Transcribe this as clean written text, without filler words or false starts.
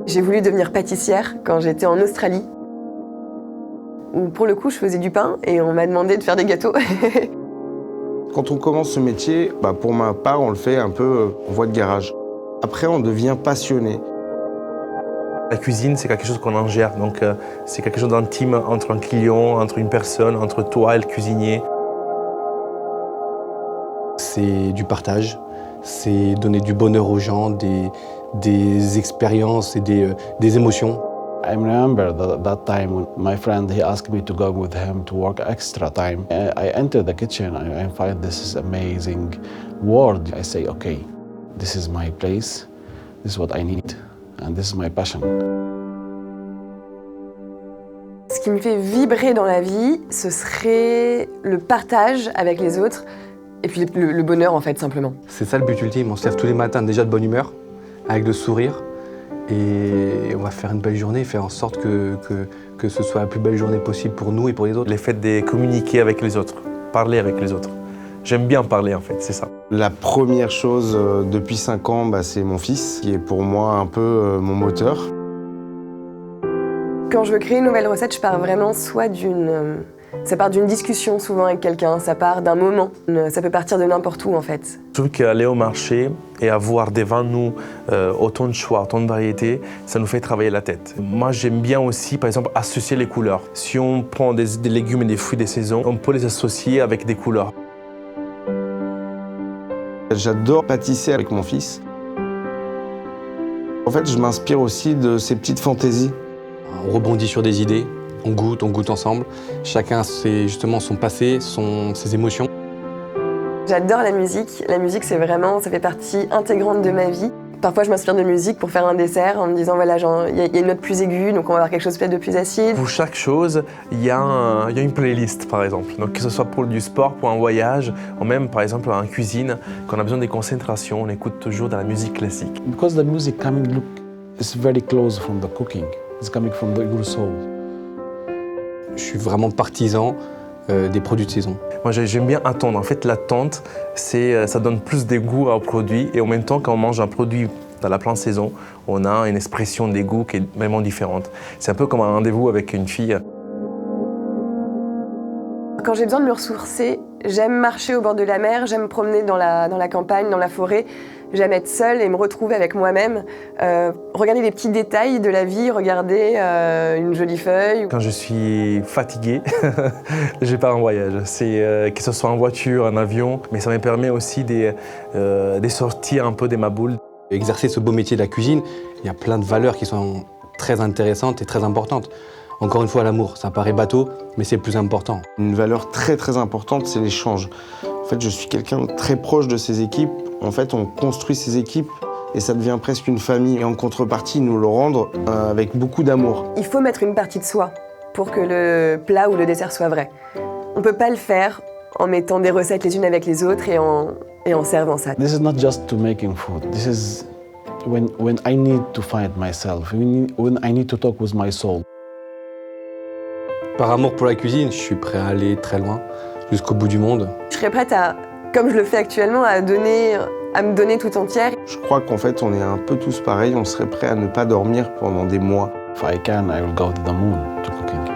J'ai voulu devenir pâtissière quand j'étais en Australie, où pour le coup je faisais du pain et on m'a demandé de faire des gâteaux. Quand on commence ce métier, pour ma part, on le fait un peu en voie de garage. Après, on devient passionné. La cuisine, c'est quelque chose qu'on en gère, donc c'est quelque chose d'intime entre un client, entre une personne, entre toi et le cuisinier. C'est du partage, c'est donner du bonheur aux gens, des expériences et des émotions. I remember that time when my friend he asked me to go with him to work extra time. I enter the kitchen and I find this is amazing world. I say, okay, this is my place, this is what I need, and this is my passion. Ce qui me fait vibrer dans la vie, ce serait le partage avec les autres et puis le bonheur en fait, simplement. C'est ça le but ultime, on se lève tous les matins déjà de bonne humeur, avec le sourire, et on va faire une belle journée, faire en sorte que ce soit la plus belle journée possible pour nous et pour les autres. Le fait de communiquer avec les autres, parler avec les autres. J'aime bien parler en fait, c'est ça. La première chose depuis 5 ans, c'est mon fils, qui est pour moi un peu mon moteur. Quand je veux créer une nouvelle recette, je pars vraiment ça part d'une discussion souvent avec quelqu'un, ça part d'un moment. Ça peut partir de n'importe où en fait. Je trouve qu'aller au marché et avoir devant nous autant de choix, autant de variétés, ça nous fait travailler la tête. Moi j'aime bien aussi par exemple associer les couleurs. Si on prend des légumes et des fruits des saisons, on peut les associer avec des couleurs. J'adore pâtisser avec mon fils. En fait, je m'inspire aussi de ses petites fantaisies. On rebondit sur des idées, on goûte ensemble. Chacun a justement son passé, ses émotions. J'adore la musique. La musique, ça fait partie intégrante de ma vie. Parfois, je m'inspire de musique pour faire un dessert en me disant, voilà, il y a une note plus aiguë, donc on va avoir quelque chose peut-être de plus acide. Pour chaque chose, il y a une playlist, par exemple. Donc, que ce soit pour du sport, pour un voyage, ou même, par exemple, en cuisine, quand on a besoin de concentration, on écoute toujours de la musique classique. Because the music is very close from the cooking. It's coming from your soul. Je suis vraiment partisan des produits de saison. Moi, j'aime bien attendre. En fait, l'attente, ça donne plus de goût au produit. Et en même temps, quand on mange un produit dans la pleine saison, on a une expression des goûts qui est vraiment différente. C'est un peu comme un rendez-vous avec une fille. Quand j'ai besoin de me ressourcer, j'aime marcher au bord de la mer, j'aime me promener dans la campagne, dans la forêt. J'aime être seule et me retrouver avec moi-même. Regarder les petits détails de la vie, regarder une jolie feuille. Quand je suis fatigué, je pars en voyage. C'est que ce soit en voiture, en avion, mais ça me permet aussi de sortir un peu de ma boule. Exercer ce beau métier de la cuisine, il y a plein de valeurs qui sont très intéressantes et très importantes. Encore une fois, l'amour, ça paraît bateau, mais c'est le plus important. Une valeur très très importante, c'est l'échange. En fait, je suis quelqu'un de très proche de ses équipes. En fait, on construit ses équipes et ça devient presque une famille. Et en contrepartie, ils nous le rendent avec beaucoup d'amour. Il faut mettre une partie de soi pour que le plat ou le dessert soit vrai. On ne peut pas le faire en mettant des recettes les unes avec les autres et en servant ça. This is not just to making food. This is when I need to find myself, when I need to talk with my soul. Par amour pour la cuisine, je suis prêt à aller très loin, jusqu'au bout du monde. Je serais prête comme je le fais actuellement, à me donner tout entière. Je crois qu'en fait, on est un peu tous pareils. On serait prêts à ne pas dormir pendant des mois. If I can, I will go to the moon to cooking.